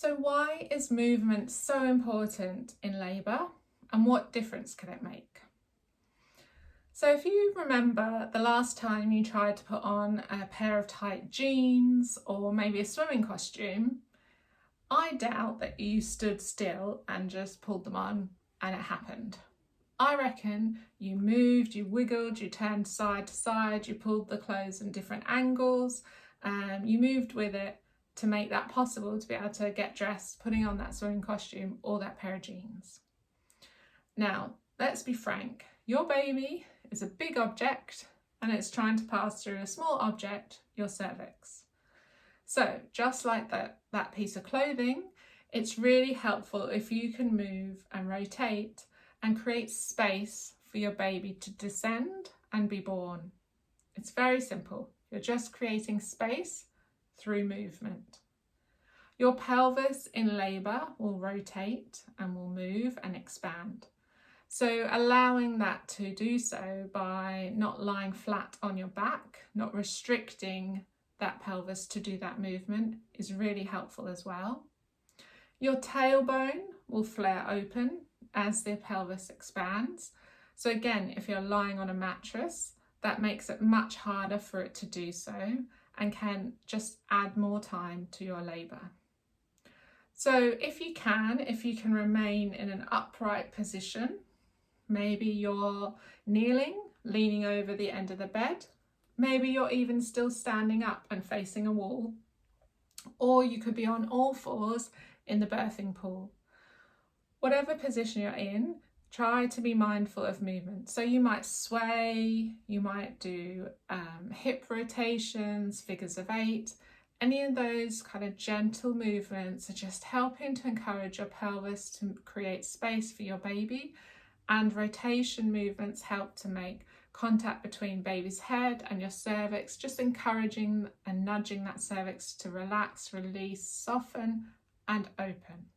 So why is movement so important in labour, and what difference can it make? So if you remember the last time you tried to put on a pair of tight jeans or maybe a swimming costume, I doubt that you stood still and just pulled them on and it happened. I reckon you moved, you wiggled, you turned side to side, you pulled the clothes in different angles, you moved with it to make that possible, to be able to get dressed, putting on that swimming costume or that pair of jeans. Now, let's be frank, your baby is a big object and it's trying to pass through a small object, your cervix. So just like that piece of clothing, it's really helpful if you can move and rotate and create space for your baby to descend and be born. It's very simple. You're just creating space through movement. Your pelvis in labour will rotate and will move and expand. So allowing that to do so by not lying flat on your back, not restricting that pelvis to do that movement is really helpful as well. Your tailbone will flare open as the pelvis expands. So again, if you're lying on a mattress, that makes it much harder for it to do so and can just add more time to your labour. So if you can remain in an upright position, maybe you're kneeling, leaning over the end of the bed, maybe you're even still standing up and facing a wall, or you could be on all fours in the birthing pool. Whatever position you're in, try to be mindful of movement. So you might sway, you might do hip rotations, figures of 8. Any of those kind of gentle movements are just helping to encourage your pelvis to create space for your baby, and rotation movements help to make contact between baby's head and your cervix, just encouraging and nudging that cervix to relax, release, soften and open.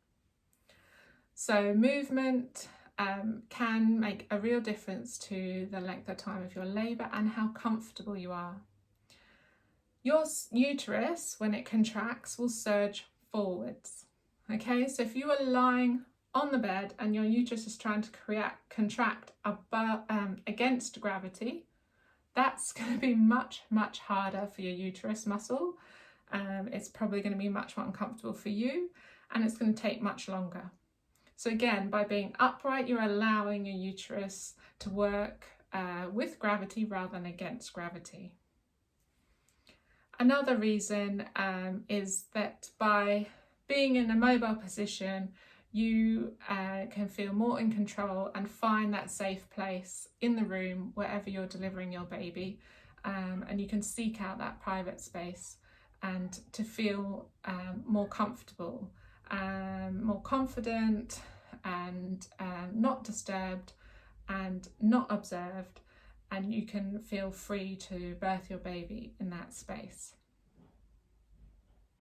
So movement can make a real difference to the length of time of your labour and how comfortable you are. Your uterus, when it contracts, will surge forwards. Okay, so if you are lying on the bed and your uterus is trying to contract against gravity, that's going to be much harder for your uterus muscle. It's probably going to be much more uncomfortable for you, and it's going to take much longer. So again, by being upright, you're allowing your uterus to work with gravity rather than against gravity. Another reason is that by being in a mobile position, you can feel more in control and find that safe place in the room wherever you're delivering your baby, and you can seek out that private space and to feel more comfortable, more confident and not disturbed and not observed, and you can feel free to birth your baby in that space.